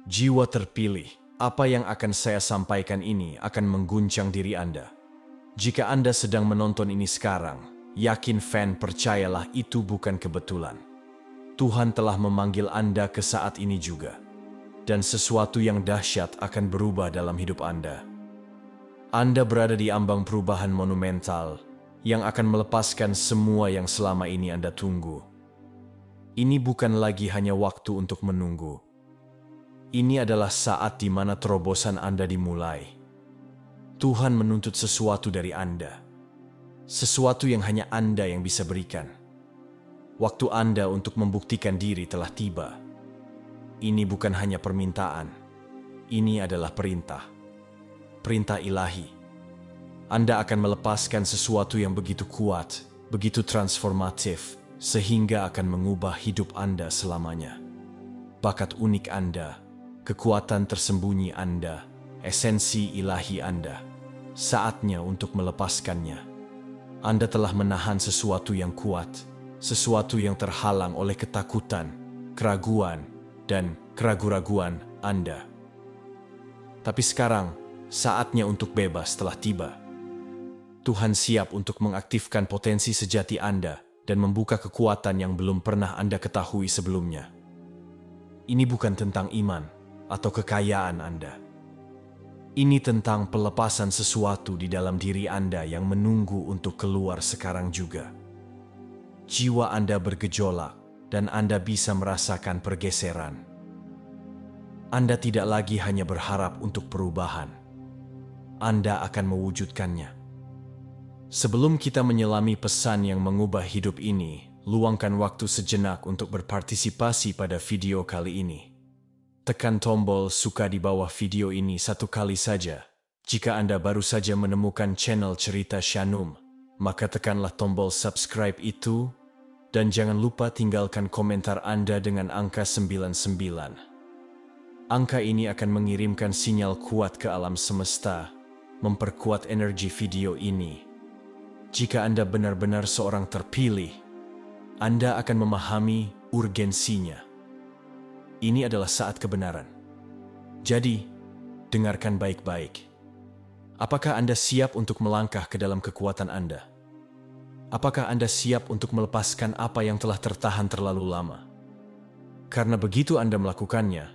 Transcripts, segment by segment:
Jiwa terpilih, apa yang akan saya sampaikan ini akan mengguncang diri Anda. Jika Anda sedang menonton ini sekarang, yakin fan, percayalah itu bukan kebetulan. Tuhan telah memanggil Anda ke saat ini juga. Dan sesuatu yang dahsyat akan berubah dalam hidup Anda. Anda berada di ambang perubahan monumental yang akan melepaskan semua yang selama ini Anda tunggu. Ini bukan lagi hanya waktu untuk menunggu. Ini adalah saat di mana terobosan Anda dimulai. Tuhan menuntut sesuatu dari Anda. Sesuatu yang hanya Anda yang bisa berikan. Waktu Anda untuk membuktikan diri telah tiba. Ini bukan hanya permintaan. Ini adalah perintah. Perintah ilahi. Anda akan melepaskan sesuatu yang begitu kuat, begitu transformatif, sehingga akan mengubah hidup Anda selamanya. Bakat unik Anda, kekuatan tersembunyi Anda, esensi ilahi Anda. Saatnya untuk melepaskannya. Anda telah menahan sesuatu yang kuat, sesuatu yang terhalang oleh ketakutan, keraguan, dan keraguan-raguan Anda. Tapi sekarang, saatnya untuk bebas telah tiba. Tuhan siap untuk mengaktifkan potensi sejati Anda dan membuka kekuatan yang belum pernah Anda ketahui sebelumnya. Ini bukan tentang iman atau kekayaan Anda. Ini tentang pelepasan sesuatu di dalam diri Anda yang menunggu untuk keluar sekarang juga. Jiwa Anda bergejolak dan Anda bisa merasakan pergeseran. Anda tidak lagi hanya berharap untuk perubahan. Anda akan mewujudkannya. Sebelum kita menyelami pesan yang mengubah hidup ini, luangkan waktu sejenak untuk berpartisipasi pada video kali ini. Tekan tombol suka di bawah video ini satu kali saja. Jika Anda baru saja menemukan channel Cerita Shanum, maka tekanlah tombol subscribe itu, dan jangan lupa tinggalkan komentar Anda dengan angka 99. Angka ini akan mengirimkan sinyal kuat ke alam semesta, memperkuat energi video ini. Jika Anda benar-benar seorang terpilih, Anda akan memahami urgensinya. Ini adalah saat kebenaran. Jadi, dengarkan baik-baik. Apakah Anda siap untuk melangkah ke dalam kekuatan Anda? Apakah Anda siap untuk melepaskan apa yang telah tertahan terlalu lama? Karena begitu Anda melakukannya,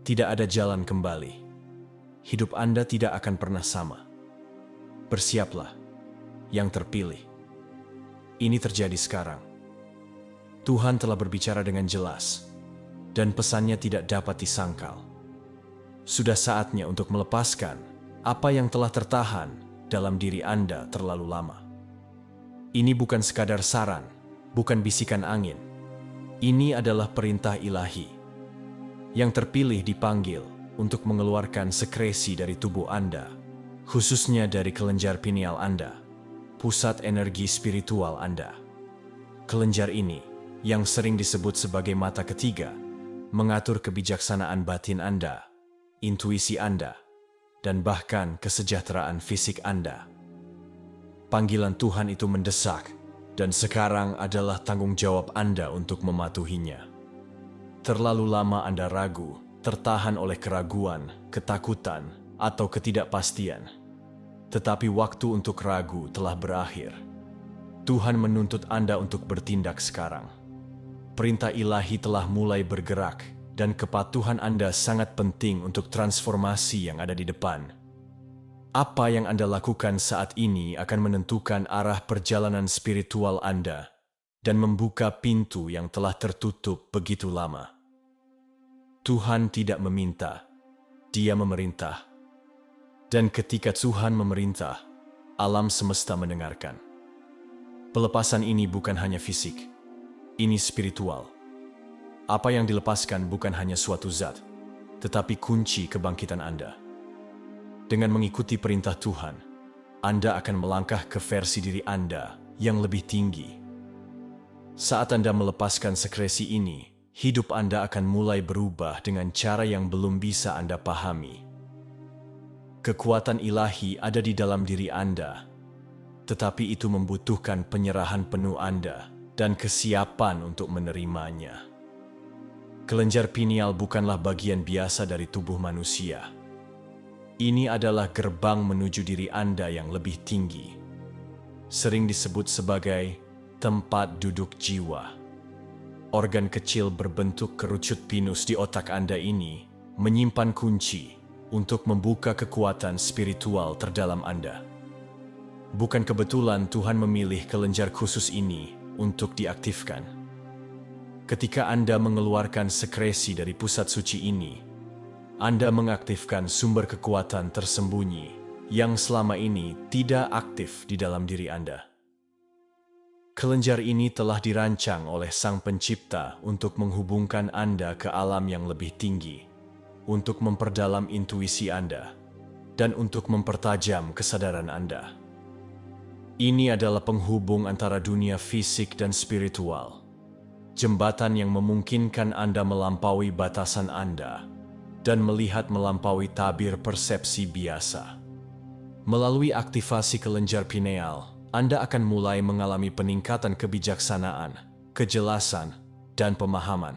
tidak ada jalan kembali. Hidup Anda tidak akan pernah sama. Bersiaplah, yang terpilih. Ini terjadi sekarang. Tuhan telah berbicara dengan jelas. Dan pesannya tidak dapat disangkal. Sudah saatnya untuk melepaskan apa yang telah tertahan dalam diri Anda terlalu lama. Ini bukan sekadar saran, bukan bisikan angin. Ini adalah perintah ilahi. Yang terpilih dipanggil untuk mengeluarkan sekresi dari tubuh Anda, khususnya dari kelenjar pineal Anda, pusat energi spiritual Anda. Kelenjar ini, yang sering disebut sebagai mata ketiga, mengatur kebijaksanaan batin Anda, intuisi Anda, dan bahkan kesejahteraan fisik Anda. Panggilan Tuhan itu mendesak, dan sekarang adalah tanggung jawab Anda untuk mematuhinya. Terlalu lama Anda ragu, tertahan oleh keraguan, ketakutan, atau ketidakpastian. Tetapi waktu untuk ragu telah berakhir. Tuhan menuntut Anda untuk bertindak sekarang. Perintah ilahi telah mulai bergerak, dan kepatuhan Anda sangat penting untuk transformasi yang ada di depan. Apa yang Anda lakukan saat ini akan menentukan arah perjalanan spiritual Anda dan membuka pintu yang telah tertutup begitu lama. Tuhan tidak meminta, Dia memerintah. Dan ketika Tuhan memerintah, alam semesta mendengarkan. Pelepasan ini bukan hanya fisik. Ini spiritual. Apa yang dilepaskan bukan hanya suatu zat, tetapi kunci kebangkitan Anda. Dengan mengikuti perintah Tuhan, Anda akan melangkah ke versi diri Anda yang lebih tinggi. Saat Anda melepaskan sekresi ini, hidup Anda akan mulai berubah dengan cara yang belum bisa Anda pahami. Kekuatan ilahi ada di dalam diri Anda, tetapi itu membutuhkan penyerahan penuh Anda dan kesiapan untuk menerimanya. Kelenjar pineal bukanlah bagian biasa dari tubuh manusia. Ini adalah gerbang menuju diri Anda yang lebih tinggi. Sering disebut sebagai tempat duduk jiwa. Organ kecil berbentuk kerucut pinus di otak Anda ini menyimpan kunci untuk membuka kekuatan spiritual terdalam Anda. Bukan kebetulan Tuhan memilih kelenjar khusus ini untuk diaktifkan. Ketika Anda mengeluarkan sekresi dari pusat suci ini, Anda mengaktifkan sumber kekuatan tersembunyi yang selama ini tidak aktif di dalam diri Anda. Kelenjar ini telah dirancang oleh Sang Pencipta untuk menghubungkan Anda ke alam yang lebih tinggi, untuk memperdalam intuisi Anda, dan untuk mempertajam kesadaran Anda. Ini adalah penghubung antara dunia fisik dan spiritual. Jembatan yang memungkinkan Anda melampaui batasan Anda dan melihat melampaui tabir persepsi biasa. Melalui aktivasi kelenjar pineal, Anda akan mulai mengalami peningkatan kebijaksanaan, kejelasan, dan pemahaman.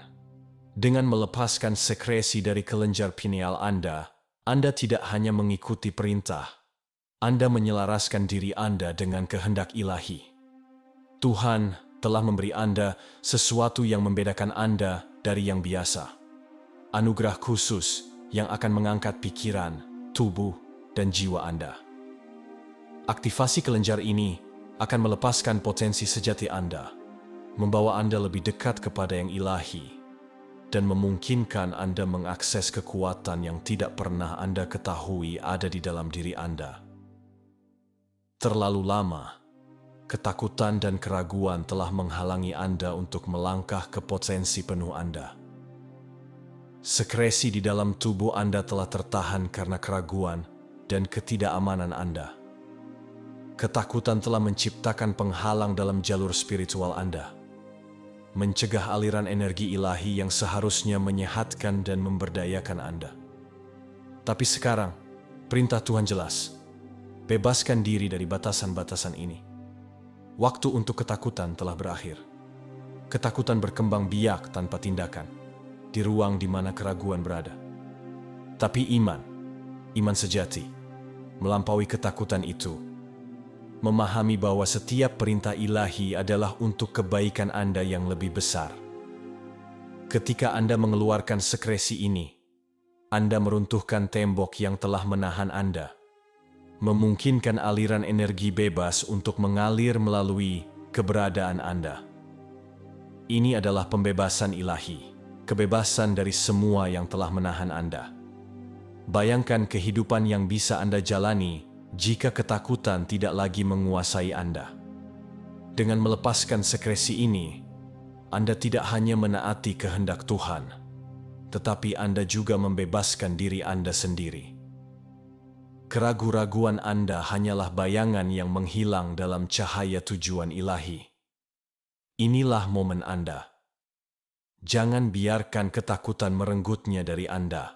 Dengan melepaskan sekresi dari kelenjar pineal Anda tidak hanya mengikuti perintah, Anda menyelaraskan diri Anda dengan kehendak ilahi. Tuhan telah memberi Anda sesuatu yang membedakan Anda dari yang biasa. Anugerah khusus yang akan mengangkat pikiran, tubuh, dan jiwa Anda. Aktivasi kelenjar ini akan melepaskan potensi sejati Anda, membawa Anda lebih dekat kepada yang ilahi, dan memungkinkan Anda mengakses kekuatan yang tidak pernah Anda ketahui ada di dalam diri Anda. Terlalu lama, ketakutan dan keraguan telah menghalangi Anda untuk melangkah ke potensi penuh Anda. Sekresi di dalam tubuh Anda telah tertahan karena keraguan dan ketidakamanan Anda. Ketakutan telah menciptakan penghalang dalam jalur spiritual Anda, mencegah aliran energi ilahi yang seharusnya menyehatkan dan memberdayakan Anda. Tapi sekarang, perintah Tuhan jelas, bebaskan diri dari batasan-batasan ini. Waktu untuk ketakutan telah berakhir. Ketakutan berkembang biak tanpa tindakan, di ruang di mana keraguan berada. Tapi iman sejati, melampaui ketakutan itu, memahami bahwa setiap perintah ilahi adalah untuk kebaikan Anda yang lebih besar. Ketika Anda mengeluarkan sekresi ini, Anda meruntuhkan tembok yang telah menahan Anda, memungkinkan aliran energi bebas untuk mengalir melalui keberadaan Anda. Ini adalah pembebasan ilahi, kebebasan dari semua yang telah menahan Anda. Bayangkan kehidupan yang bisa Anda jalani jika ketakutan tidak lagi menguasai Anda. Dengan melepaskan sekresi ini, Anda tidak hanya menaati kehendak Tuhan, tetapi Anda juga membebaskan diri Anda sendiri. Keraguan-raguan Anda hanyalah bayangan yang menghilang dalam cahaya tujuan ilahi. Inilah momen Anda. Jangan biarkan ketakutan merenggutnya dari Anda.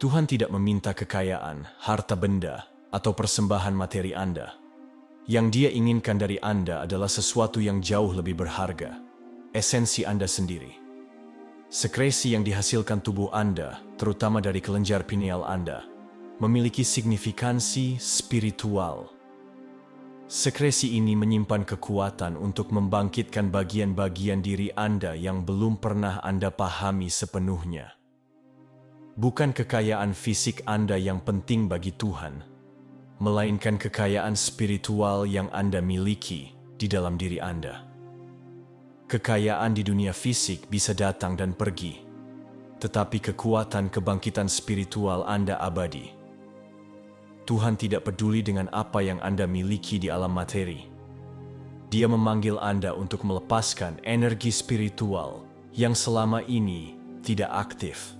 Tuhan tidak meminta kekayaan, harta benda, atau persembahan materi Anda. Yang Dia inginkan dari Anda adalah sesuatu yang jauh lebih berharga, esensi Anda sendiri. Sekresi yang dihasilkan tubuh Anda, terutama dari kelenjar pineal Anda, memiliki signifikansi spiritual. Sekresi ini menyimpan kekuatan untuk membangkitkan bagian-bagian diri Anda yang belum pernah Anda pahami sepenuhnya. Bukan kekayaan fisik Anda yang penting bagi Tuhan, melainkan kekayaan spiritual yang Anda miliki di dalam diri Anda. Kekayaan di dunia fisik bisa datang dan pergi, tetapi kekuatan kebangkitan spiritual Anda abadi. Tuhan tidak peduli dengan apa yang Anda miliki di alam materi. Dia memanggil Anda untuk melepaskan energi spiritual yang selama ini tidak aktif.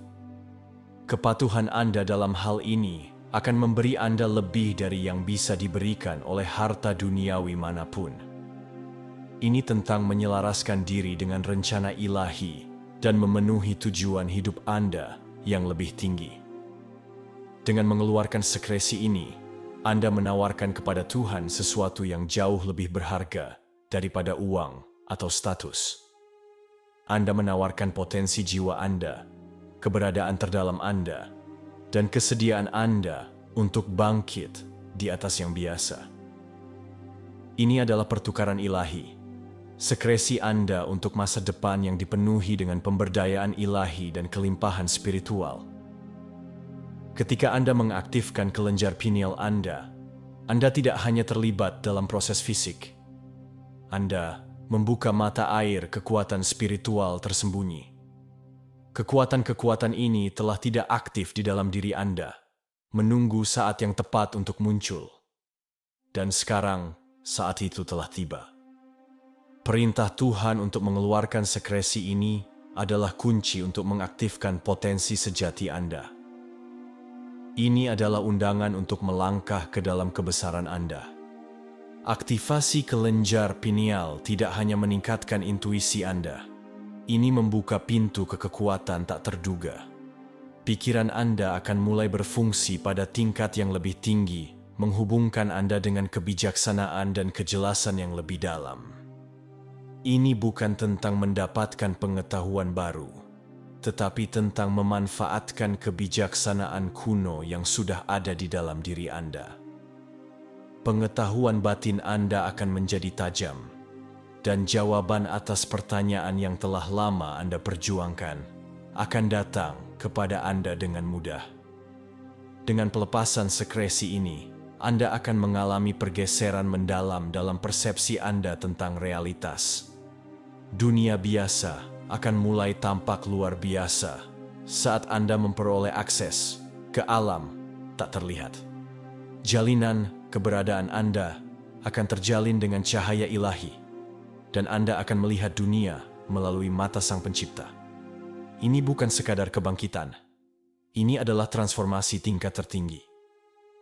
Kepatuhan Anda dalam hal ini akan memberi Anda lebih dari yang bisa diberikan oleh harta duniawi manapun. Ini tentang menyelaraskan diri dengan rencana ilahi dan memenuhi tujuan hidup Anda yang lebih tinggi. Dengan mengeluarkan sekresi ini, Anda menawarkan kepada Tuhan sesuatu yang jauh lebih berharga daripada uang atau status. Anda menawarkan potensi jiwa Anda, keberadaan terdalam Anda, dan kesediaan Anda untuk bangkit di atas yang biasa. Ini adalah pertukaran ilahi, sekresi Anda untuk masa depan yang dipenuhi dengan pemberdayaan ilahi dan kelimpahan spiritual. Ketika Anda mengaktifkan kelenjar pineal Anda tidak hanya terlibat dalam proses fisik. Anda membuka mata air kekuatan spiritual tersembunyi. Kekuatan-kekuatan ini telah tidak aktif di dalam diri Anda, menunggu saat yang tepat untuk muncul. Dan sekarang, saat itu telah tiba. Perintah Tuhan untuk mengeluarkan sekresi ini adalah kunci untuk mengaktifkan potensi sejati Anda. Ini adalah undangan untuk melangkah ke dalam kebesaran Anda. Aktivasi kelenjar pineal tidak hanya meningkatkan intuisi Anda. Ini membuka pintu ke kekuatan tak terduga. Pikiran Anda akan mulai berfungsi pada tingkat yang lebih tinggi, menghubungkan Anda dengan kebijaksanaan dan kejelasan yang lebih dalam. Ini bukan tentang mendapatkan pengetahuan baru, tetapi tentang memanfaatkan kebijaksanaan kuno yang sudah ada di dalam diri Anda. Pengetahuan batin Anda akan menjadi tajam, dan jawaban atas pertanyaan yang telah lama Anda perjuangkan akan datang kepada Anda dengan mudah. Dengan pelepasan sekresi ini, Anda akan mengalami pergeseran mendalam dalam persepsi Anda tentang realitas. Dunia biasa akan mulai tampak luar biasa saat Anda memperoleh akses ke alam tak terlihat. Jalinan keberadaan Anda akan terjalin dengan cahaya ilahi, dan Anda akan melihat dunia melalui mata Sang Pencipta. Ini bukan sekadar kebangkitan. Ini adalah transformasi tingkat tertinggi.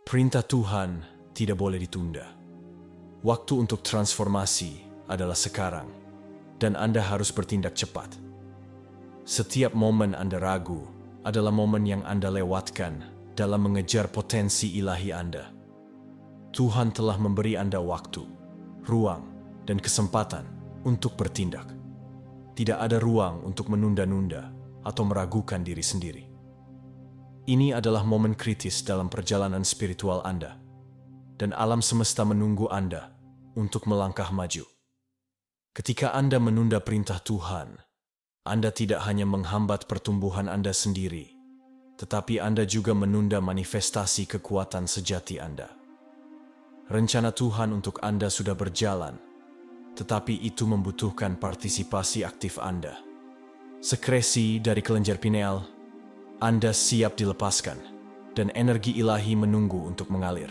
Perintah Tuhan tidak boleh ditunda. Waktu untuk transformasi adalah sekarang, dan Anda harus bertindak cepat. Setiap momen Anda ragu adalah momen yang Anda lewatkan dalam mengejar potensi ilahi Anda. Tuhan telah memberi Anda waktu, ruang, dan kesempatan untuk bertindak. Tidak ada ruang untuk menunda-nunda atau meragukan diri sendiri. Ini adalah momen kritis dalam perjalanan spiritual Anda, dan alam semesta menunggu Anda untuk melangkah maju. Ketika Anda menunda perintah Tuhan, Anda tidak hanya menghambat pertumbuhan Anda sendiri, tetapi Anda juga menunda manifestasi kekuatan sejati Anda. Rencana Tuhan untuk Anda sudah berjalan, tetapi itu membutuhkan partisipasi aktif Anda. Sekresi dari kelenjar pineal Anda siap dilepaskan, dan energi ilahi menunggu untuk mengalir.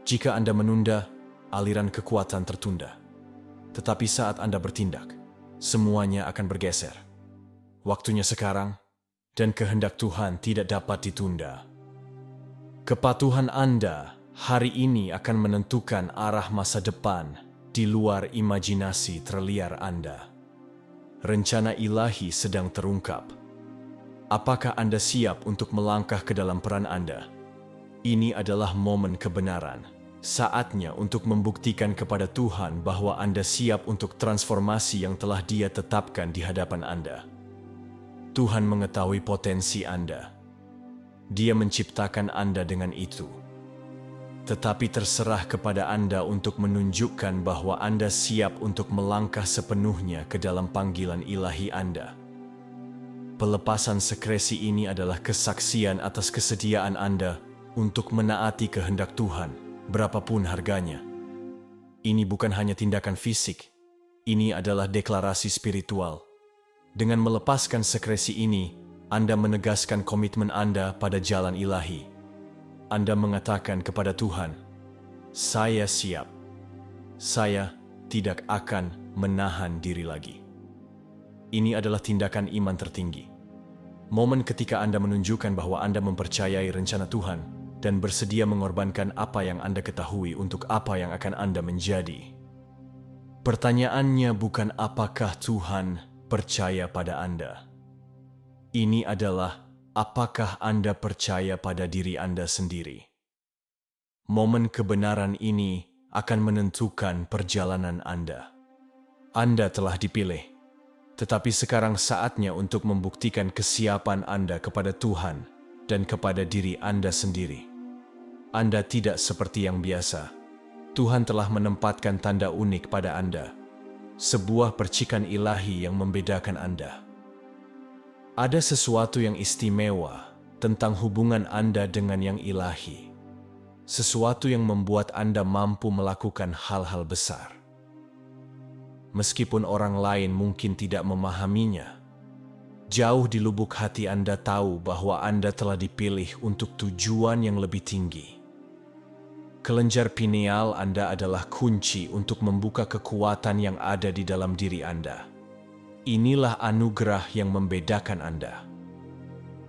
Jika Anda menunda, aliran kekuatan tertunda. Tetapi saat Anda bertindak, semuanya akan bergeser. Waktunya sekarang, dan kehendak Tuhan tidak dapat ditunda. Kepatuhan Anda hari ini akan menentukan arah masa depan di luar imajinasi terliar Anda. Rencana ilahi sedang terungkap. Apakah Anda siap untuk melangkah ke dalam peran Anda? Ini adalah momen kebenaran. Saatnya untuk membuktikan kepada Tuhan bahwa Anda siap untuk transformasi yang telah Dia tetapkan di hadapan Anda. Tuhan mengetahui potensi Anda. Dia menciptakan Anda dengan itu. Tetapi terserah kepada Anda untuk menunjukkan bahwa Anda siap untuk melangkah sepenuhnya ke dalam panggilan ilahi Anda. Pelepasan sekresi ini adalah kesaksian atas kesediaan Anda untuk menaati kehendak Tuhan, berapapun harganya. Ini bukan hanya tindakan fisik, ini adalah deklarasi spiritual. Dengan melepaskan sekresi ini, Anda menegaskan komitmen Anda pada jalan ilahi. Anda mengatakan kepada Tuhan, "Saya siap. Saya tidak akan menahan diri lagi." Ini adalah tindakan iman tertinggi. Momen ketika Anda menunjukkan bahwa Anda mempercayai rencana Tuhan dan bersedia mengorbankan apa yang Anda ketahui untuk apa yang akan Anda menjadi. Pertanyaannya bukan apakah Tuhan percaya pada Anda. Ini adalah apakah Anda percaya pada diri Anda sendiri? Momen kebenaran ini akan menentukan perjalanan Anda. Anda telah dipilih. Tetapi sekarang saatnya untuk membuktikan kesiapan Anda kepada Tuhan dan kepada diri Anda sendiri. Anda tidak seperti yang biasa. Tuhan telah menempatkan tanda unik pada Anda, sebuah percikan ilahi yang membedakan Anda. Ada sesuatu yang istimewa tentang hubungan Anda dengan yang ilahi, sesuatu yang membuat Anda mampu melakukan hal-hal besar. Meskipun orang lain mungkin tidak memahaminya, jauh di lubuk hati Anda tahu bahwa Anda telah dipilih untuk tujuan yang lebih tinggi. Kelenjar pineal Anda adalah kunci untuk membuka kekuatan yang ada di dalam diri Anda. Inilah anugerah yang membedakan Anda.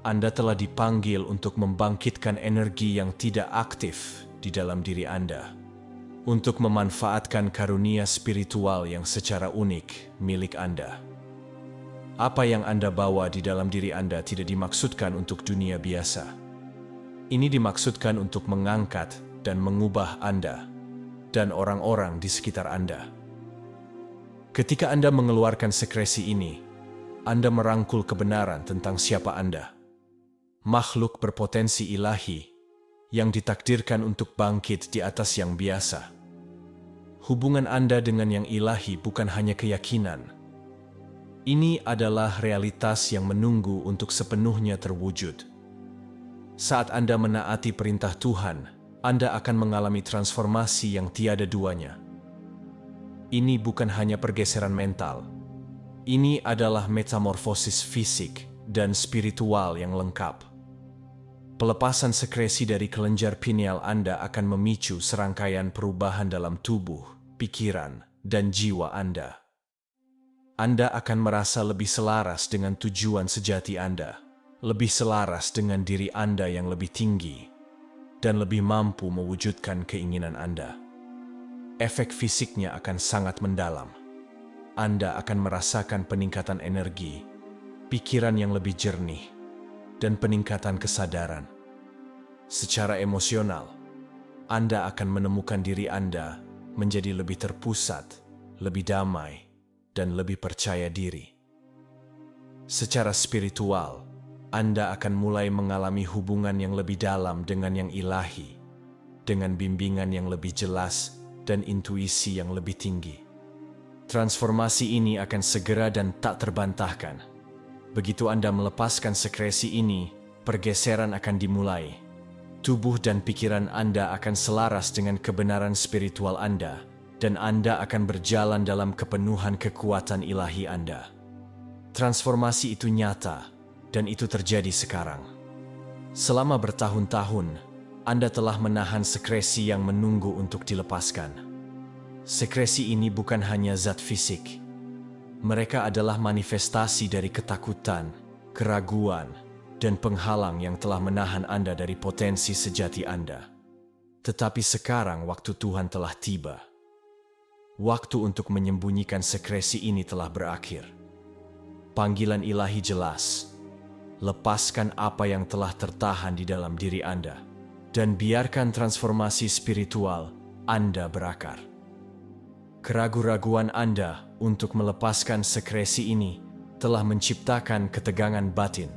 Anda telah dipanggil untuk membangkitkan energi yang tidak aktif di dalam diri Anda, untuk memanfaatkan karunia spiritual yang secara unik milik Anda. Apa yang Anda bawa di dalam diri Anda tidak dimaksudkan untuk dunia biasa. Ini dimaksudkan untuk mengangkat dan mengubah Anda dan orang-orang di sekitar Anda. Ketika Anda mengeluarkan sekresi ini, Anda merangkul kebenaran tentang siapa Anda. Makhluk berpotensi ilahi yang ditakdirkan untuk bangkit di atas yang biasa. Hubungan Anda dengan yang ilahi bukan hanya keyakinan. Ini adalah realitas yang menunggu untuk sepenuhnya terwujud. Saat Anda menaati perintah Tuhan, Anda akan mengalami transformasi yang tiada duanya. Ini bukan hanya pergeseran mental. Ini adalah metamorfosis fisik dan spiritual yang lengkap. Pelepasan sekresi dari kelenjar pineal Anda akan memicu serangkaian perubahan dalam tubuh, pikiran, dan jiwa Anda. Anda akan merasa lebih selaras dengan tujuan sejati Anda, lebih selaras dengan diri Anda yang lebih tinggi, dan lebih mampu mewujudkan keinginan Anda. Efek fisiknya akan sangat mendalam. Anda akan merasakan peningkatan energi, pikiran yang lebih jernih, dan peningkatan kesadaran. Secara emosional, Anda akan menemukan diri Anda menjadi lebih terpusat, lebih damai, dan lebih percaya diri. Secara spiritual, Anda akan mulai mengalami hubungan yang lebih dalam dengan yang ilahi, dengan bimbingan yang lebih jelas dan intuisi yang lebih tinggi. Transformasi ini akan segera dan tak terbantahkan. Begitu Anda melepaskan sekresi ini, pergeseran akan dimulai. Tubuh dan pikiran Anda akan selaras dengan kebenaran spiritual Anda, dan Anda akan berjalan dalam kepenuhan kekuatan ilahi Anda. Transformasi itu nyata, dan itu terjadi sekarang. Selama bertahun-tahun, Anda telah menahan sekresi yang menunggu untuk dilepaskan. Sekresi ini bukan hanya zat fisik. Mereka adalah manifestasi dari ketakutan, keraguan, dan penghalang yang telah menahan Anda dari potensi sejati Anda. Tetapi sekarang waktu Tuhan telah tiba. Waktu untuk menyembunyikan sekresi ini telah berakhir. Panggilan ilahi jelas. Lepaskan apa yang telah tertahan di dalam diri Anda, dan biarkan transformasi spiritual Anda berakar. Keraguan-raguan Anda untuk melepaskan sekresi ini telah menciptakan ketegangan batin,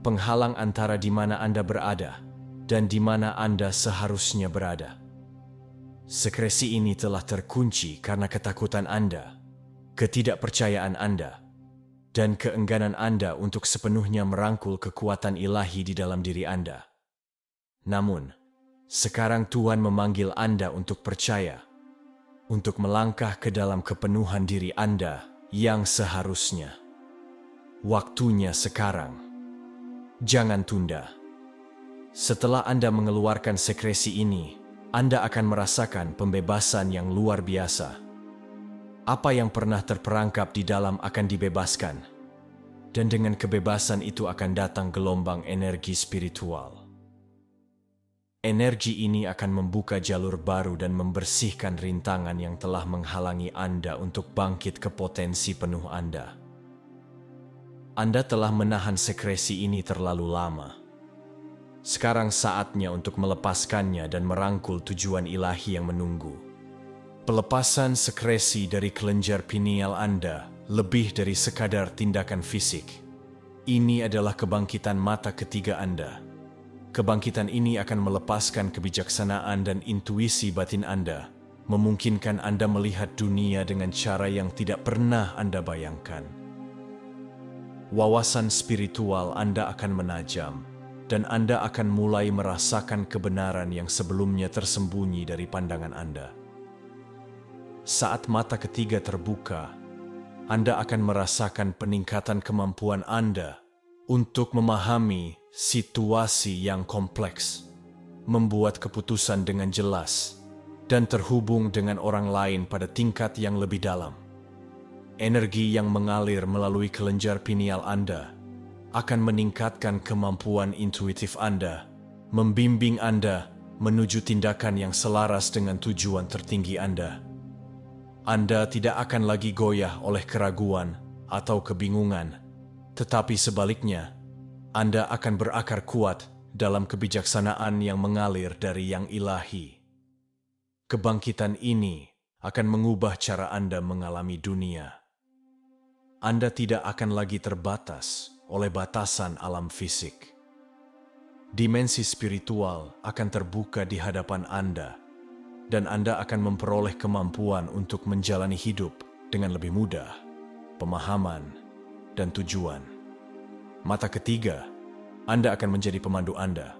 penghalang antara di mana Anda berada dan di mana Anda seharusnya berada. Sekresi ini telah terkunci karena ketakutan Anda, ketidakpercayaan Anda, dan keengganan Anda untuk sepenuhnya merangkul kekuatan ilahi di dalam diri Anda. Namun, sekarang Tuhan memanggil Anda untuk percaya, untuk melangkah ke dalam kepenuhan diri Anda yang seharusnya. Waktunya sekarang. Jangan tunda. Setelah Anda mengeluarkan sekresi ini, Anda akan merasakan pembebasan yang luar biasa. Apa yang pernah terperangkap di dalam akan dibebaskan, dan dengan kebebasan itu akan datang gelombang energi spiritual. Energi ini akan membuka jalur baru dan membersihkan rintangan yang telah menghalangi Anda untuk bangkit ke potensi penuh Anda. Anda telah menahan sekresi ini terlalu lama. Sekarang saatnya untuk melepaskannya dan merangkul tujuan ilahi yang menunggu. Pelepasan sekresi dari kelenjar pineal Anda lebih dari sekadar tindakan fisik. Ini adalah kebangkitan mata ketiga Anda. Kebangkitan ini akan melepaskan kebijaksanaan dan intuisi batin Anda, memungkinkan Anda melihat dunia dengan cara yang tidak pernah Anda bayangkan. Wawasan spiritual Anda akan menajam, dan Anda akan mulai merasakan kebenaran yang sebelumnya tersembunyi dari pandangan Anda. Saat mata ketiga terbuka, Anda akan merasakan peningkatan kemampuan Anda untuk memahami situasi yang kompleks, membuat keputusan dengan jelas, dan terhubung dengan orang lain pada tingkat yang lebih dalam. Energi yang mengalir melalui kelenjar pineal Anda akan meningkatkan kemampuan intuitif Anda, membimbing Anda menuju tindakan yang selaras dengan tujuan tertinggi Anda. Anda tidak akan lagi goyah oleh keraguan atau kebingungan, tetapi sebaliknya, Anda akan berakar kuat dalam kebijaksanaan yang mengalir dari yang ilahi. Kebangkitan ini akan mengubah cara Anda mengalami dunia. Anda tidak akan lagi terbatas oleh batasan alam fisik. Dimensi spiritual akan terbuka di hadapan Anda, dan Anda akan memperoleh kemampuan untuk menjalani hidup dengan lebih mudah, pemahaman, dan tujuan. Mata ketiga, Anda akan menjadi pemandu Anda,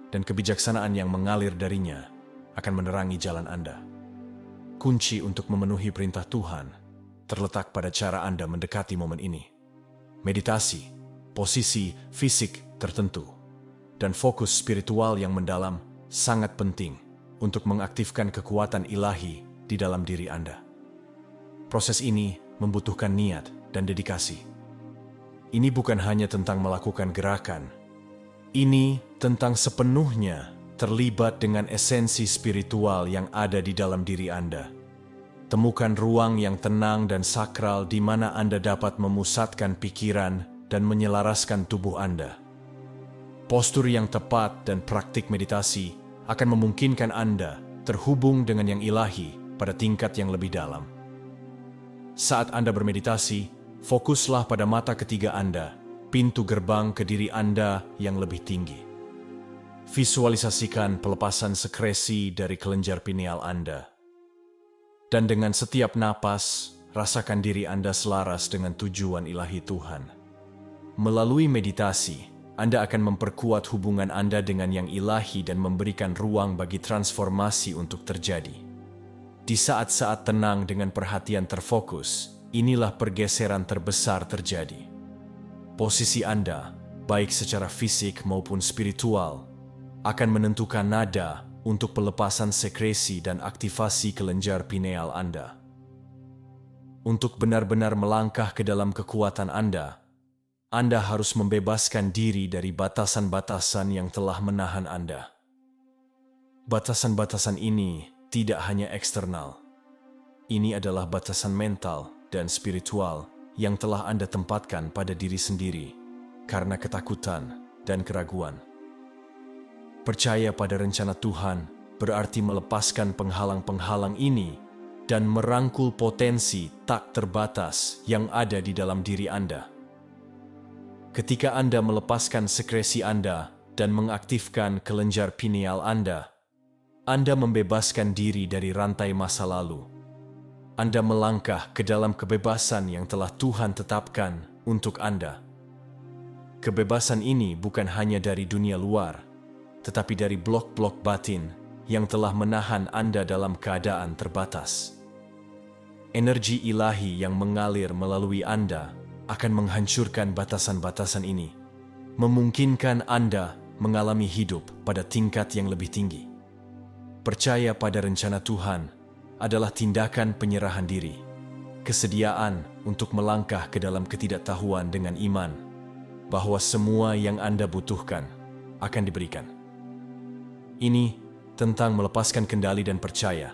dan kebijaksanaan yang mengalir darinya akan menerangi jalan Anda. Kunci untuk memenuhi perintah Tuhan terletak pada cara Anda mendekati momen ini. Meditasi, posisi fisik tertentu, dan fokus spiritual yang mendalam sangat penting untuk mengaktifkan kekuatan ilahi di dalam diri Anda. Proses ini membutuhkan niat dan dedikasi. Ini bukan hanya tentang melakukan gerakan. Ini tentang sepenuhnya terlibat dengan esensi spiritual yang ada di dalam diri Anda. Temukan ruang yang tenang dan sakral di mana Anda dapat memusatkan pikiran dan menyelaraskan tubuh Anda. Postur yang tepat dan praktik meditasi akan memungkinkan Anda terhubung dengan yang ilahi pada tingkat yang lebih dalam. Saat Anda bermeditasi, fokuslah pada mata ketiga Anda, pintu gerbang ke diri Anda yang lebih tinggi. Visualisasikan pelepasan sekresi dari kelenjar pineal Anda. Dan dengan setiap napas, rasakan diri Anda selaras dengan tujuan ilahi Tuhan. Melalui meditasi, Anda akan memperkuat hubungan Anda dengan yang ilahi dan memberikan ruang bagi transformasi untuk terjadi. Di saat-saat tenang dengan perhatian terfokus, inilah pergeseran terbesar terjadi. Posisi Anda, baik secara fisik maupun spiritual, akan menentukan nada untuk pelepasan sekresi dan aktivasi kelenjar pineal Anda. Untuk benar-benar melangkah ke dalam kekuatan Anda harus membebaskan diri dari batasan-batasan yang telah menahan Anda. Batasan-batasan ini tidak hanya eksternal. Ini adalah batasan mental dan spiritual yang telah Anda tempatkan pada diri sendiri karena ketakutan dan keraguan. Percaya pada rencana Tuhan berarti melepaskan penghalang-penghalang ini dan merangkul potensi tak terbatas yang ada di dalam diri Anda. Ketika Anda melepaskan sekresi Anda dan mengaktifkan kelenjar pineal Anda membebaskan diri dari rantai masa lalu. Anda melangkah ke dalam kebebasan yang telah Tuhan tetapkan untuk Anda. Kebebasan ini bukan hanya dari dunia luar, tetapi dari blok-blok batin yang telah menahan Anda dalam keadaan terbatas. Energi ilahi yang mengalir melalui Anda akan menghancurkan batasan-batasan ini, memungkinkan Anda mengalami hidup pada tingkat yang lebih tinggi. Percaya pada rencana Tuhan adalah tindakan penyerahan diri, kesediaan untuk melangkah ke dalam ketidaktahuan dengan iman, bahwa semua yang Anda butuhkan akan diberikan. Ini tentang melepaskan kendali dan percaya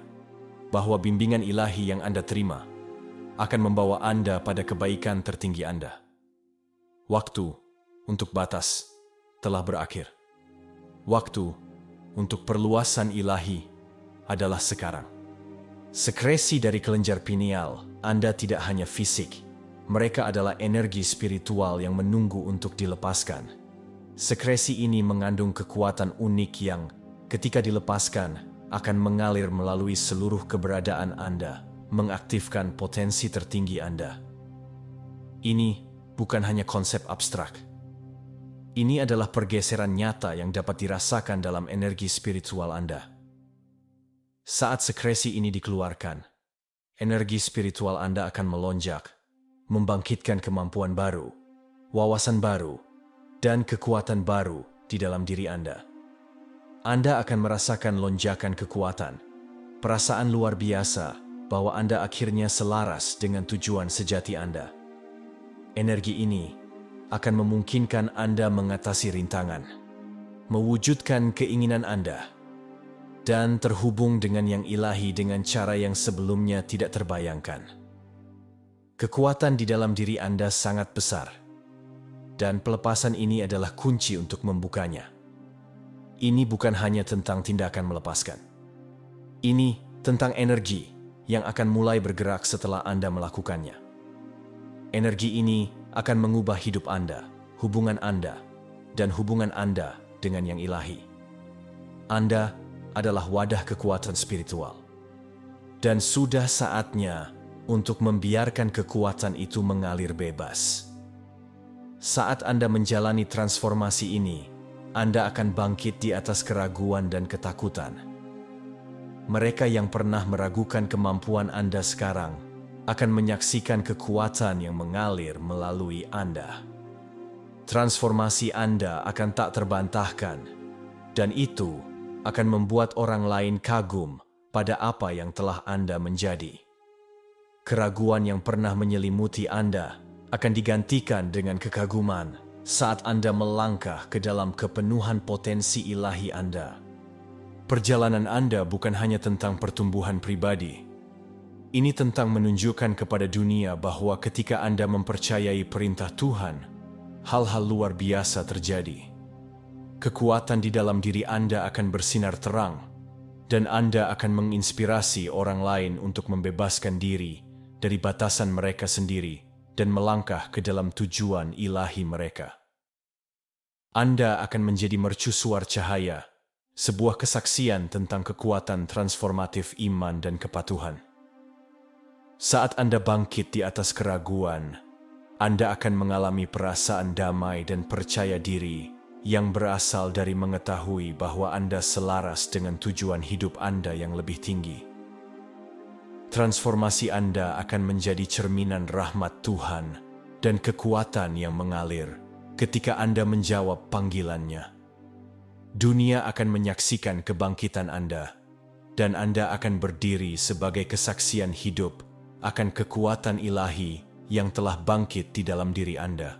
bahwa bimbingan ilahi yang Anda terima akan membawa Anda pada kebaikan tertinggi Anda. Waktu untuk batas telah berakhir. Waktu untuk perluasan ilahi adalah sekarang. Sekresi dari kelenjar pineal Anda tidak hanya fisik, Mereka adalah energi spiritual yang menunggu untuk dilepaskan. Sekresi ini mengandung kekuatan unik yang, ketika dilepaskan, akan mengalir melalui seluruh keberadaan Anda, mengaktifkan potensi tertinggi Anda. Ini bukan hanya konsep abstrak. Ini adalah pergeseran nyata yang dapat dirasakan dalam energi spiritual Anda. Saat sekresi ini dikeluarkan, energi spiritual Anda akan melonjak, membangkitkan kemampuan baru, wawasan baru, dan kekuatan baru di dalam diri Anda. Anda akan merasakan lonjakan kekuatan, perasaan luar biasa bahwa Anda akhirnya selaras dengan tujuan sejati Anda. Energi ini akan memungkinkan Anda mengatasi rintangan, mewujudkan keinginan Anda, dan terhubung dengan yang ilahi dengan cara yang sebelumnya tidak terbayangkan. Kekuatan di dalam diri Anda sangat besar, dan pelepasan ini adalah kunci untuk membukanya. Ini bukan hanya tentang tindakan melepaskan. Ini tentang energi yang akan mulai bergerak setelah Anda melakukannya. Energi ini akan mengubah hidup Anda, hubungan Anda, dan hubungan Anda dengan yang ilahi. Anda adalah wadah kekuatan spiritual. Dan sudah saatnya untuk membiarkan kekuatan itu mengalir bebas. Saat Anda menjalani transformasi ini, Anda akan bangkit di atas keraguan dan ketakutan. Mereka yang pernah meragukan kemampuan Anda sekarang akan menyaksikan kekuatan yang mengalir melalui Anda. Transformasi Anda akan tak terbantahkan, dan itu akan membuat orang lain kagum pada apa yang telah Anda menjadi. Keraguan yang pernah menyelimuti Anda akan digantikan dengan kekaguman saat Anda melangkah ke dalam kepenuhan potensi ilahi Anda. Perjalanan Anda bukan hanya tentang pertumbuhan pribadi. Ini tentang menunjukkan kepada dunia bahwa ketika Anda mempercayai perintah Tuhan, hal-hal luar biasa terjadi. Kekuatan di dalam diri Anda akan bersinar terang, dan Anda akan menginspirasi orang lain untuk membebaskan diri dari batasan mereka sendiri dan melangkah ke dalam tujuan ilahi mereka. Anda akan menjadi mercusuar cahaya, sebuah kesaksian tentang kekuatan transformatif iman dan kepatuhan. Saat Anda bangkit di atas keraguan, Anda akan mengalami perasaan damai dan percaya diri yang berasal dari mengetahui bahwa Anda selaras dengan tujuan hidup Anda yang lebih tinggi. Transformasi Anda akan menjadi cerminan rahmat Tuhan dan kekuatan yang mengalir ketika Anda menjawab panggilannya. Dunia akan menyaksikan kebangkitan Anda, dan Anda akan berdiri sebagai kesaksian hidup akan kekuatan ilahi yang telah bangkit di dalam diri Anda.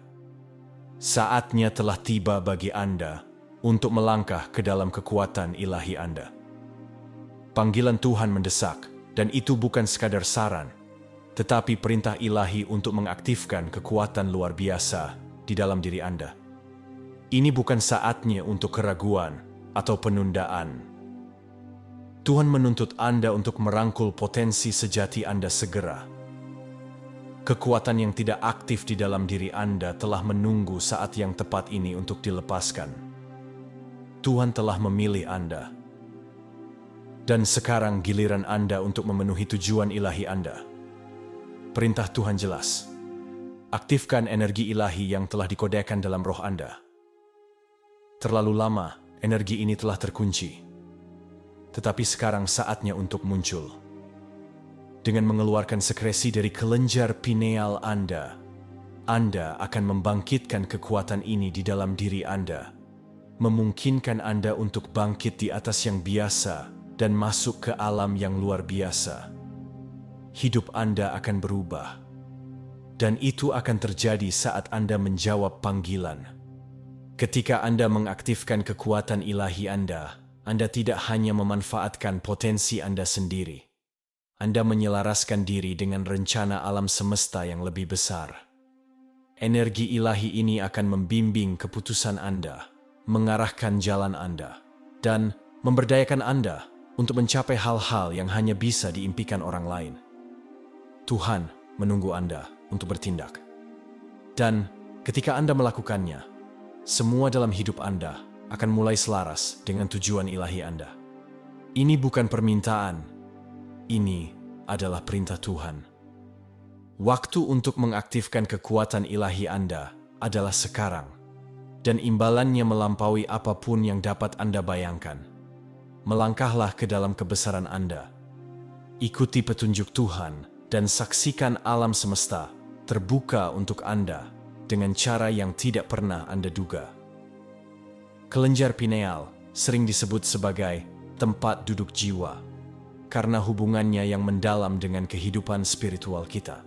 Saatnya telah tiba bagi Anda untuk melangkah ke dalam kekuatan ilahi Anda. Panggilan Tuhan mendesak, dan itu bukan sekadar saran, tetapi perintah ilahi untuk mengaktifkan kekuatan luar biasa di dalam diri Anda. Ini bukan saatnya untuk keraguan atau penundaan. Tuhan menuntut Anda untuk merangkul potensi sejati Anda segera. Kekuatan yang tidak aktif di dalam diri Anda telah menunggu saat yang tepat ini untuk dilepaskan. Tuhan telah memilih Anda. Dan sekarang giliran Anda untuk memenuhi tujuan ilahi Anda. Perintah Tuhan jelas. Aktifkan energi ilahi yang telah dikodekan dalam roh Anda. Terlalu lama, energi ini telah terkunci. Tetapi sekarang saatnya untuk muncul. Dengan mengeluarkan sekresi dari kelenjar pineal Anda akan membangkitkan kekuatan ini di dalam diri Anda. Memungkinkan Anda untuk bangkit di atas yang biasa dan masuk ke alam yang luar biasa. Hidup Anda akan berubah. Dan itu akan terjadi saat Anda menjawab panggilan. Ketika Anda mengaktifkan kekuatan ilahi Anda tidak hanya memanfaatkan potensi Anda sendiri. Anda menyelaraskan diri dengan rencana alam semesta yang lebih besar. Energi ilahi ini akan membimbing keputusan Anda, mengarahkan jalan Anda, dan memberdayakan Anda untuk mencapai hal-hal yang hanya bisa diimpikan orang lain. Tuhan menunggu Anda untuk bertindak. Dan ketika Anda melakukannya, semua dalam hidup Anda akan mulai selaras dengan tujuan ilahi Anda. Ini bukan permintaan, ini adalah perintah Tuhan. Waktu untuk mengaktifkan kekuatan ilahi Anda adalah sekarang, dan imbalannya melampaui apapun yang dapat Anda bayangkan. Melangkahlah ke dalam kebesaran Anda. Ikuti petunjuk Tuhan dan saksikan alam semesta terbuka untuk Anda dengan cara yang tidak pernah Anda duga. Kelenjar pineal sering disebut sebagai tempat duduk jiwa karena hubungannya yang mendalam dengan kehidupan spiritual kita.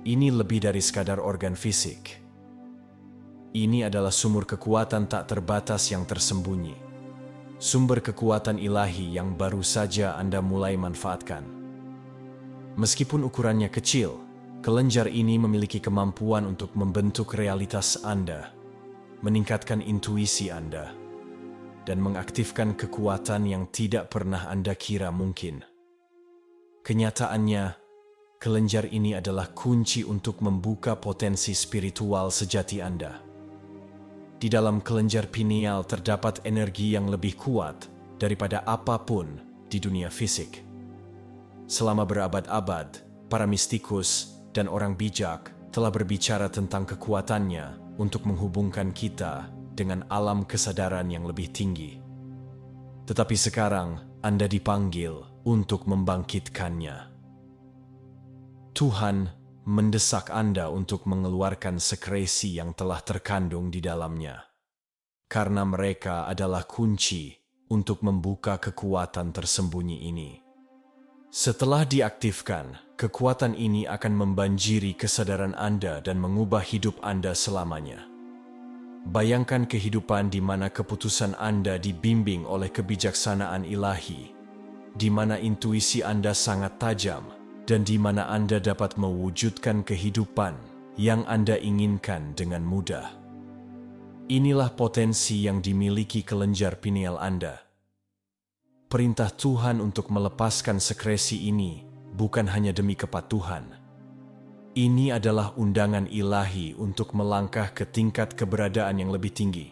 Ini lebih dari sekadar organ fisik. Ini adalah sumur kekuatan tak terbatas yang tersembunyi. Sumber kekuatan ilahi yang baru saja Anda mulai manfaatkan. Meskipun ukurannya kecil, kelenjar ini memiliki kemampuan untuk membentuk realitas Anda, meningkatkan intuisi Anda, dan mengaktifkan kekuatan yang tidak pernah Anda kira mungkin. Kenyataannya, kelenjar ini adalah kunci untuk membuka potensi spiritual sejati Anda. Di dalam kelenjar pineal terdapat energi yang lebih kuat daripada apapun di dunia fisik. Selama berabad-abad, para mistikus dan orang bijak telah berbicara tentang kekuatannya untuk menghubungkan kita dengan alam kesadaran yang lebih tinggi. Tetapi sekarang Anda dipanggil untuk membangkitkannya. Tuhan mendesak Anda untuk mengeluarkan sekresi yang telah terkandung di dalamnya, karena mereka adalah kunci untuk membuka kekuatan tersembunyi ini. Setelah diaktifkan, kekuatan ini akan membanjiri kesadaran Anda dan mengubah hidup Anda selamanya. Bayangkan kehidupan di mana keputusan Anda dibimbing oleh kebijaksanaan ilahi, di mana intuisi Anda sangat tajam, dan di mana Anda dapat mewujudkan kehidupan yang Anda inginkan dengan mudah. Inilah potensi yang dimiliki kelenjar pineal Anda. Perintah Tuhan untuk melepaskan sekresi ini bukan hanya demi kepatuhan. Ini adalah undangan ilahi untuk melangkah ke tingkat keberadaan yang lebih tinggi.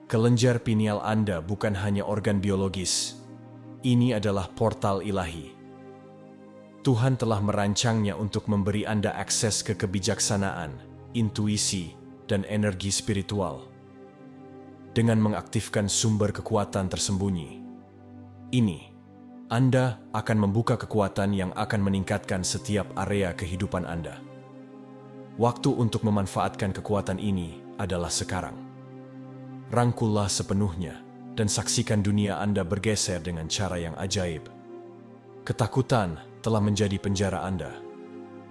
Kelenjar pineal Anda bukan hanya organ biologis. Ini adalah portal ilahi. Tuhan telah merancangnya untuk memberi Anda akses ke kebijaksanaan, intuisi, dan energi spiritual. Dengan mengaktifkan sumber kekuatan tersembunyi ini, Anda akan membuka kekuatan yang akan meningkatkan setiap area kehidupan Anda. Waktu untuk memanfaatkan kekuatan ini adalah sekarang. Rangkullah sepenuhnya dan saksikan dunia Anda bergeser dengan cara yang ajaib. Ketakutan telah menjadi penjara Anda.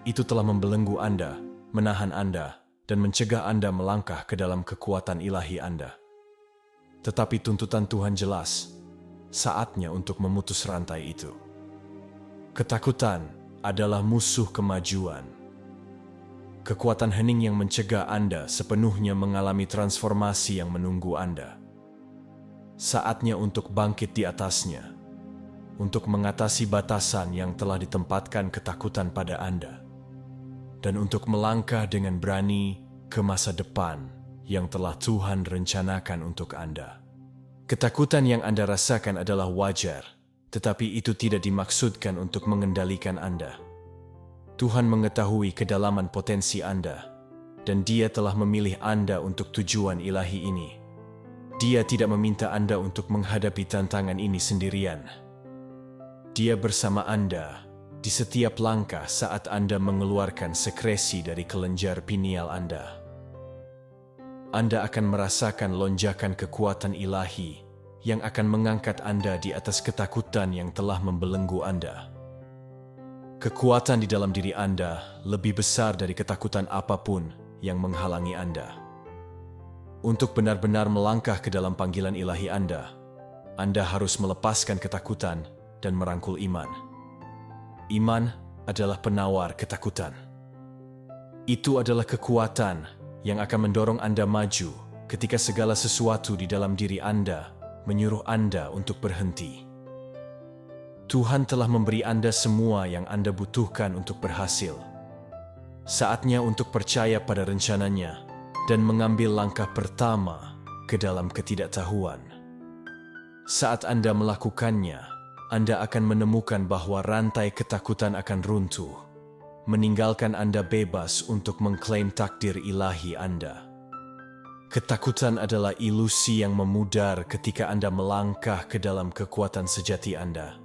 Itu telah membelenggu Anda, menahan Anda, dan mencegah Anda melangkah ke dalam kekuatan ilahi Anda. Tetapi tuntutan Tuhan jelas, saatnya untuk memutus rantai itu. Ketakutan adalah musuh kemajuan. Kekuatan hening yang mencegah Anda sepenuhnya mengalami transformasi yang menunggu Anda. Saatnya untuk bangkit di atasnya, untuk mengatasi batasan yang telah ditempatkan ketakutan pada Anda, dan untuk melangkah dengan berani ke masa depan yang telah Tuhan rencanakan untuk Anda. Ketakutan yang Anda rasakan adalah wajar, tetapi itu tidak dimaksudkan untuk mengendalikan Anda. Tuhan mengetahui kedalaman potensi Anda, dan Dia telah memilih Anda untuk tujuan ilahi ini. Dia tidak meminta Anda untuk menghadapi tantangan ini sendirian. Dia bersama Anda di setiap langkah saat Anda mengeluarkan sekresi dari kelenjar pineal Anda. Anda akan merasakan lonjakan kekuatan ilahi yang akan mengangkat Anda di atas ketakutan yang telah membelenggu Anda. Kekuatan di dalam diri Anda lebih besar dari ketakutan apapun yang menghalangi Anda. Untuk benar-benar melangkah ke dalam panggilan ilahi Anda harus melepaskan ketakutan dan merangkul iman. Iman adalah penawar ketakutan. Itu adalah kekuatan yang akan mendorong Anda maju ketika segala sesuatu di dalam diri Anda menyuruh Anda untuk berhenti. Tuhan telah memberi Anda semua yang Anda butuhkan untuk berhasil. Saatnya untuk percaya pada rencananya dan mengambil langkah pertama ke dalam ketidaktahuan. Saat Anda melakukannya, Anda akan menemukan bahwa rantai ketakutan akan runtuh, meninggalkan Anda bebas untuk mengklaim takdir ilahi Anda. Ketakutan adalah ilusi yang memudar ketika Anda melangkah ke dalam kekuatan sejati Anda.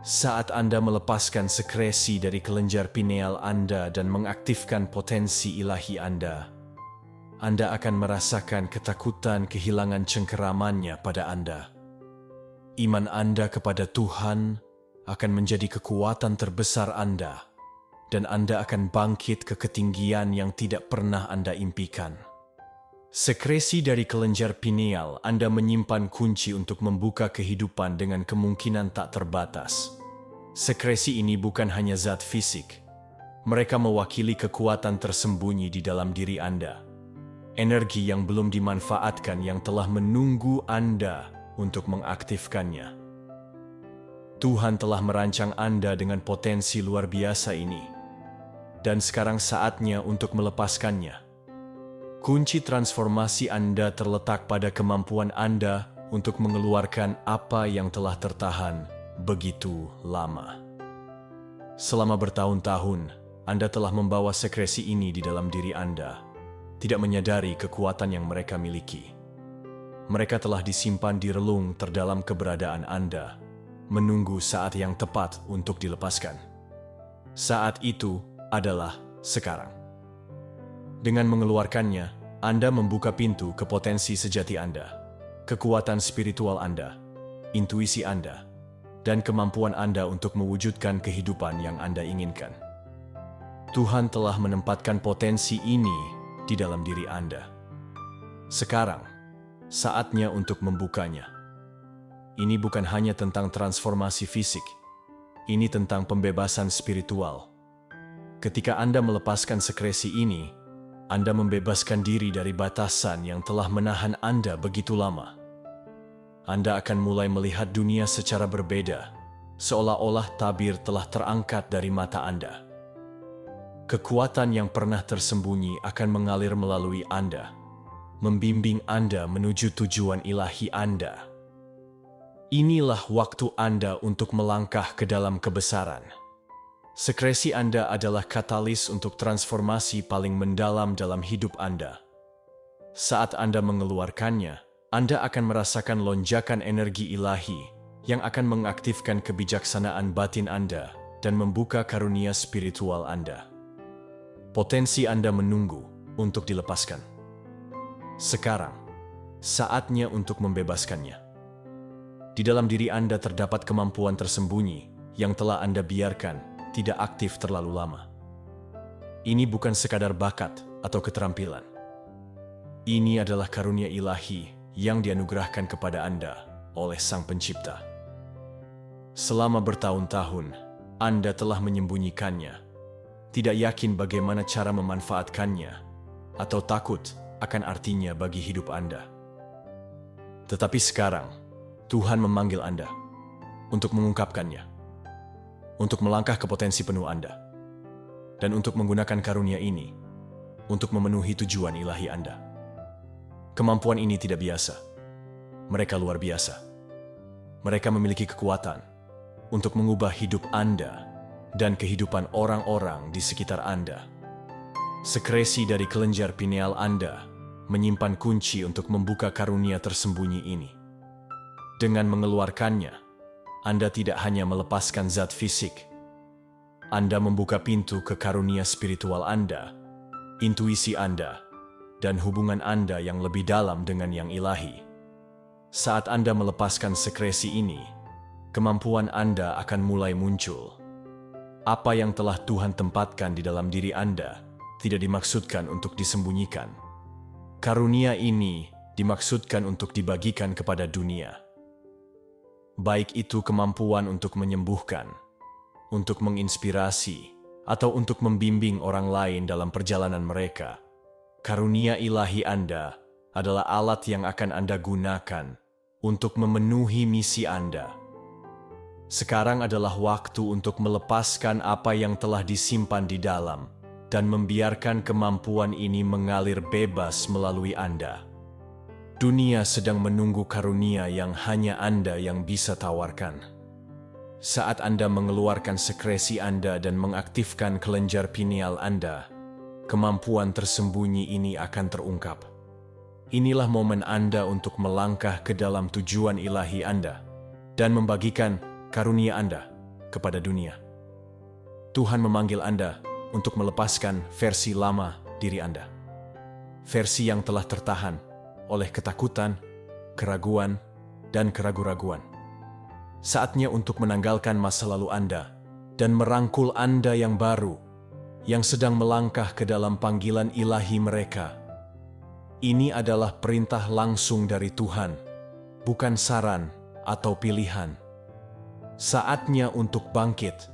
Saat Anda melepaskan sekresi dari kelenjar pineal Anda dan mengaktifkan potensi ilahi Anda akan merasakan ketakutan kehilangan cengkeramannya pada Anda. Iman Anda kepada Tuhan akan menjadi kekuatan terbesar Anda, dan Anda akan bangkit ke ketinggian yang tidak pernah Anda impikan. Sekresi dari kelenjar pineal Anda menyimpan kunci untuk membuka kehidupan dengan kemungkinan tak terbatas. Sekresi ini bukan hanya zat fisik. Mereka mewakili kekuatan tersembunyi di dalam diri Anda. Energi yang belum dimanfaatkan yang telah menunggu Anda untuk mengaktifkannya. Tuhan telah merancang Anda dengan potensi luar biasa ini. Dan sekarang saatnya untuk melepaskannya. Kunci transformasi Anda terletak pada kemampuan Anda untuk mengeluarkan apa yang telah tertahan begitu lama. Selama bertahun-tahun, Anda telah membawa sekresi ini di dalam diri Anda, tidak menyadari kekuatan yang mereka miliki. Mereka telah disimpan di relung terdalam keberadaan Anda, menunggu saat yang tepat untuk dilepaskan. Saat itu adalah sekarang. Dengan mengeluarkannya, Anda membuka pintu ke potensi sejati Anda, kekuatan spiritual Anda, intuisi Anda, dan kemampuan Anda untuk mewujudkan kehidupan yang Anda inginkan. Tuhan telah menempatkan potensi ini di dalam diri Anda. Sekarang, saatnya untuk membukanya. Ini bukan hanya tentang transformasi fisik, ini tentang pembebasan spiritual. Ketika Anda melepaskan sekresi ini, Anda membebaskan diri dari batasan yang telah menahan Anda begitu lama. Anda akan mulai melihat dunia secara berbeda, seolah-olah tabir telah terangkat dari mata Anda. Kekuatan yang pernah tersembunyi akan mengalir melalui Anda, membimbing Anda menuju tujuan ilahi Anda. Inilah waktu Anda untuk melangkah ke dalam kebesaran. Sekresi Anda adalah katalis untuk transformasi paling mendalam dalam hidup Anda. Saat Anda mengeluarkannya, Anda akan merasakan lonjakan energi ilahi yang akan mengaktifkan kebijaksanaan batin Anda dan membuka karunia spiritual Anda. Potensi Anda menunggu untuk dilepaskan. Sekarang, saatnya untuk membebaskannya. Di dalam diri Anda terdapat kemampuan tersembunyi yang telah Anda biarkan tidak aktif terlalu lama. Ini bukan sekadar bakat atau keterampilan. Ini adalah karunia ilahi yang dianugerahkan kepada Anda oleh Sang Pencipta. Selama bertahun-tahun, Anda telah menyembunyikannya, tidak yakin bagaimana cara memanfaatkannya, atau takut akan artinya bagi hidup Anda. Tetapi sekarang, Tuhan memanggil Anda untuk mengungkapkannya, untuk melangkah ke potensi penuh Anda, dan untuk menggunakan karunia ini untuk memenuhi tujuan ilahi Anda. Kemampuan ini tidak biasa. Mereka luar biasa. Mereka memiliki kekuatan untuk mengubah hidup Anda dan kehidupan orang-orang di sekitar Anda. Sekresi dari kelenjar pineal Anda menyimpan kunci untuk membuka karunia tersembunyi ini. Dengan mengeluarkannya, Anda tidak hanya melepaskan zat fisik. Anda membuka pintu ke karunia spiritual Anda, intuisi Anda, dan hubungan Anda yang lebih dalam dengan yang ilahi. Saat Anda melepaskan sekresi ini, kemampuan Anda akan mulai muncul. Apa yang telah Tuhan tempatkan di dalam diri Anda tidak dimaksudkan untuk disembunyikan. Karunia ini dimaksudkan untuk dibagikan kepada dunia. Baik itu kemampuan untuk menyembuhkan, untuk menginspirasi, atau untuk membimbing orang lain dalam perjalanan mereka. Karunia ilahi Anda adalah alat yang akan Anda gunakan untuk memenuhi misi Anda. Sekarang adalah waktu untuk melepaskan apa yang telah disimpan di dalam dan membiarkan kemampuan ini mengalir bebas melalui Anda. Dunia sedang menunggu karunia yang hanya Anda yang bisa tawarkan. Saat Anda mengeluarkan sekresi Anda dan mengaktifkan kelenjar pineal Anda, kemampuan tersembunyi ini akan terungkap. Inilah momen Anda untuk melangkah ke dalam tujuan ilahi Anda dan membagikan karunia Anda kepada dunia. Tuhan memanggil Anda untuk melepaskan versi lama diri Anda. Versi yang telah tertahan oleh ketakutan, keraguan, dan keraguan-raguan. Saatnya untuk menanggalkan masa lalu Anda dan merangkul Anda yang baru, yang sedang melangkah ke dalam panggilan ilahi mereka. Ini adalah perintah langsung dari Tuhan, bukan saran atau pilihan. Saatnya untuk bangkit,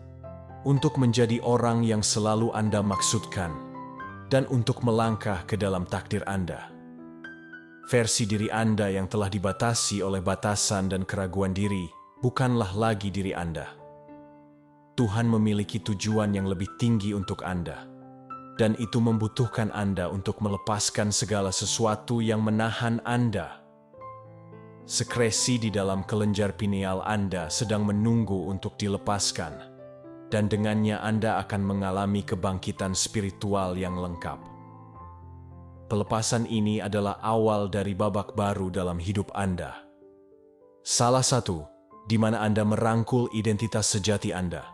untuk menjadi orang yang selalu Anda maksudkan, dan untuk melangkah ke dalam takdir Anda. Versi diri Anda yang telah dibatasi oleh batasan dan keraguan diri bukanlah lagi diri Anda. Tuhan memiliki tujuan yang lebih tinggi untuk Anda, dan itu membutuhkan Anda untuk melepaskan segala sesuatu yang menahan Anda. Sekresi di dalam kelenjar pineal Anda sedang menunggu untuk dilepaskan, dan dengannya Anda akan mengalami kebangkitan spiritual yang lengkap. Pelepasan ini adalah awal dari babak baru dalam hidup Anda. Salah satu di mana Anda merangkul identitas sejati Anda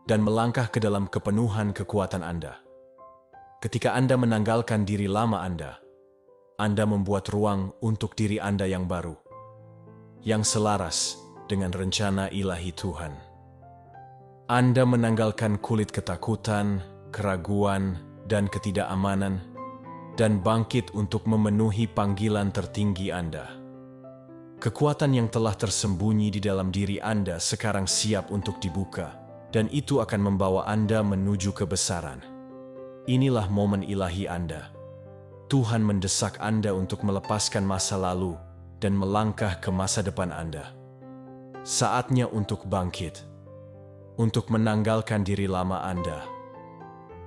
dan melangkah ke dalam kepenuhan kekuatan Anda. Ketika Anda menanggalkan diri lama Anda membuat ruang untuk diri Anda yang baru, yang selaras dengan rencana ilahi Tuhan. Anda menanggalkan kulit ketakutan, keraguan, dan ketidakamanan, dan bangkit untuk memenuhi panggilan tertinggi Anda. Kekuatan yang telah tersembunyi di dalam diri Anda sekarang siap untuk dibuka, dan itu akan membawa Anda menuju kebesaran. Inilah momen ilahi Anda. Tuhan mendesak Anda untuk melepaskan masa lalu dan melangkah ke masa depan Anda. Saatnya untuk bangkit, untuk menanggalkan diri lama Anda,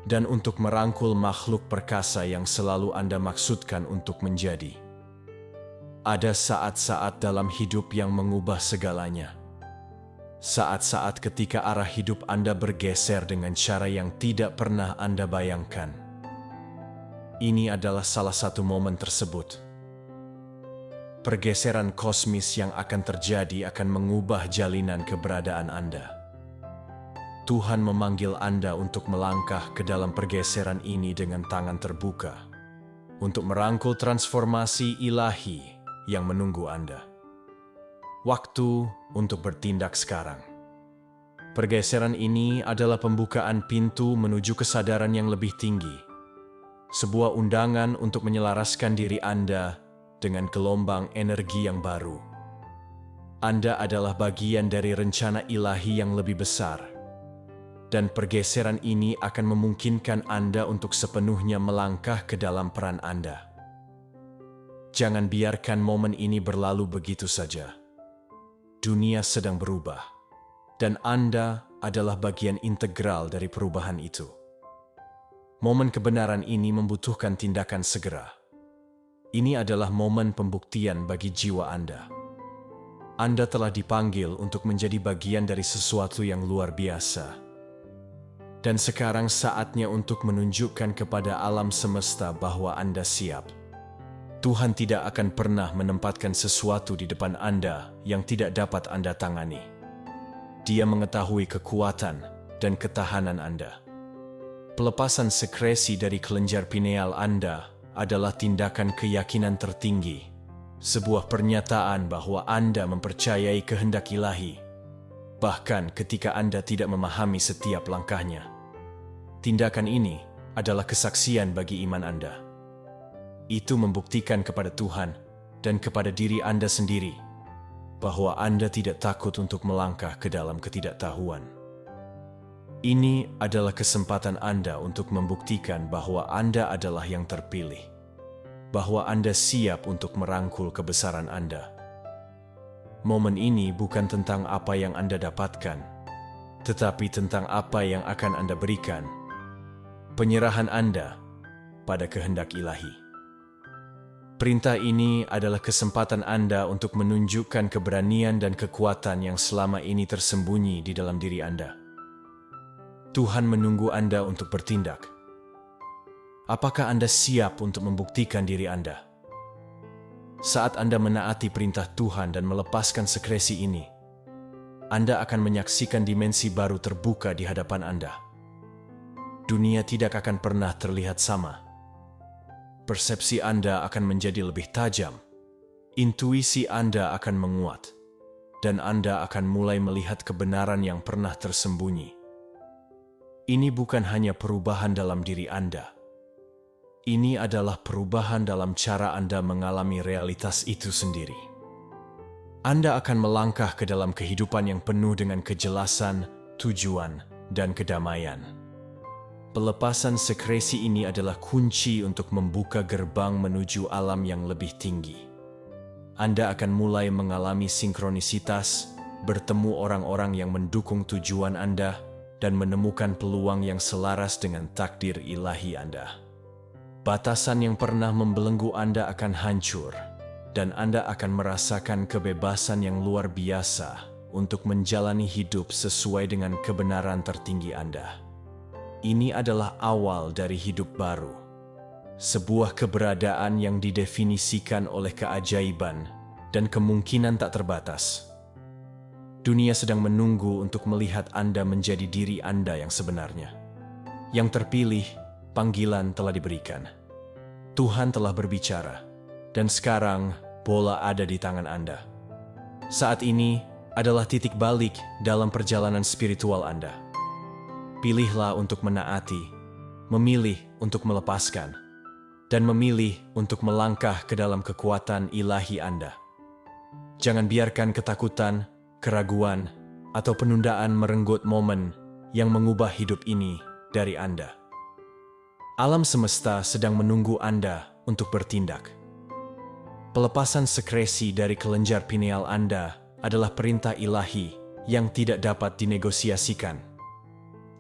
dan untuk merangkul makhluk perkasa yang selalu Anda maksudkan untuk menjadi. Ada saat-saat dalam hidup yang mengubah segalanya. Saat-saat ketika arah hidup Anda bergeser dengan cara yang tidak pernah Anda bayangkan. Ini adalah salah satu momen tersebut. Pergeseran kosmis yang akan terjadi akan mengubah jalinan keberadaan Anda. Tuhan memanggil Anda untuk melangkah ke dalam pergeseran ini dengan tangan terbuka, untuk merangkul transformasi ilahi yang menunggu Anda. Waktu untuk bertindak sekarang. Pergeseran ini adalah pembukaan pintu menuju kesadaran yang lebih tinggi, sebuah undangan untuk menyelaraskan diri Anda dengan gelombang energi yang baru. Anda adalah bagian dari rencana ilahi yang lebih besar, dan pergeseran ini akan memungkinkan Anda untuk sepenuhnya melangkah ke dalam peran Anda. Jangan biarkan momen ini berlalu begitu saja. Dunia sedang berubah, dan Anda adalah bagian integral dari perubahan itu. Momen kebenaran ini membutuhkan tindakan segera. Ini adalah momen pembuktian bagi jiwa Anda. Anda telah dipanggil untuk menjadi bagian dari sesuatu yang luar biasa. Dan sekarang saatnya untuk menunjukkan kepada alam semesta bahwa Anda siap. Tuhan tidak akan pernah menempatkan sesuatu di depan Anda yang tidak dapat Anda tangani. Dia mengetahui kekuatan dan ketahanan Anda. Pelepasan sekresi dari kelenjar pineal Anda adalah tindakan keyakinan tertinggi, sebuah pernyataan bahwa Anda mempercayai kehendak ilahi, bahkan ketika Anda tidak memahami setiap langkahnya. Tindakan ini adalah kesaksian bagi iman Anda. Itu membuktikan kepada Tuhan dan kepada diri Anda sendiri bahwa Anda tidak takut untuk melangkah ke dalam ketidaktahuan. Ini adalah kesempatan Anda untuk membuktikan bahwa Anda adalah yang terpilih, bahwa Anda siap untuk merangkul kebesaran Anda. Momen ini bukan tentang apa yang Anda dapatkan, tetapi tentang apa yang akan Anda berikan. penyerahan Anda pada kehendak ilahi. Perintah ini adalah kesempatan Anda untuk menunjukkan keberanian dan kekuatan yang selama ini tersembunyi di dalam diri Anda. Tuhan menunggu Anda untuk bertindak. Apakah Anda siap untuk membuktikan diri Anda? Saat Anda menaati perintah Tuhan dan melepaskan sekresi ini, Anda akan menyaksikan dimensi baru terbuka di hadapan Anda. Dunia tidak akan pernah terlihat sama. Persepsi Anda akan menjadi lebih tajam, intuisi Anda akan menguat, dan Anda akan mulai melihat kebenaran yang pernah tersembunyi. Ini bukan hanya perubahan dalam diri Anda. Ini adalah perubahan dalam cara Anda mengalami realitas itu sendiri. Anda akan melangkah ke dalam kehidupan yang penuh dengan kejelasan, tujuan, dan kedamaian. Pelepasan sekresi ini adalah kunci untuk membuka gerbang menuju alam yang lebih tinggi. Anda akan mulai mengalami sinkronisitas, bertemu orang-orang yang mendukung tujuan Anda, dan menemukan peluang yang selaras dengan takdir ilahi Anda. Batasan yang pernah membelenggu Anda akan hancur, dan Anda akan merasakan kebebasan yang luar biasa untuk menjalani hidup sesuai dengan kebenaran tertinggi Anda. Ini adalah awal dari hidup baru, sebuah keberadaan yang didefinisikan oleh keajaiban dan kemungkinan tak terbatas. Dunia sedang menunggu untuk melihat Anda menjadi diri Anda yang sebenarnya. Yang terpilih, panggilan telah diberikan. Tuhan telah berbicara, dan sekarang bola ada di tangan Anda. Saat ini adalah titik balik dalam perjalanan spiritual Anda. Pilihlah untuk menaati, memilih untuk melepaskan, dan memilih untuk melangkah ke dalam kekuatan ilahi Anda. Jangan biarkan ketakutan, keraguan, atau penundaan merenggut momen yang mengubah hidup ini dari Anda. Alam semesta sedang menunggu Anda untuk bertindak. Pelepasan sekresi dari kelenjar pineal Anda adalah perintah ilahi yang tidak dapat dinegosiasikan.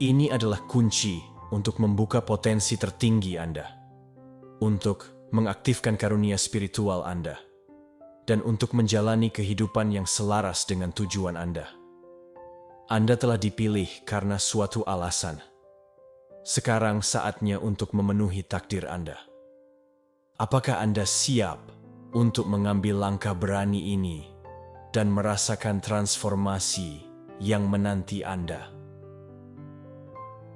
Ini adalah kunci untuk membuka potensi tertinggi Anda, untuk mengaktifkan karunia spiritual Anda, dan untuk menjalani kehidupan yang selaras dengan tujuan Anda. Anda telah dipilih karena suatu alasan. Sekarang saatnya untuk memenuhi takdir Anda. Apakah Anda siap untuk mengambil langkah berani ini dan merasakan transformasi yang menanti Anda?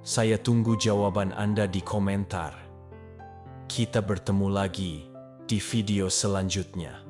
Saya tunggu jawaban Anda di komentar. Kita bertemu lagi di video selanjutnya.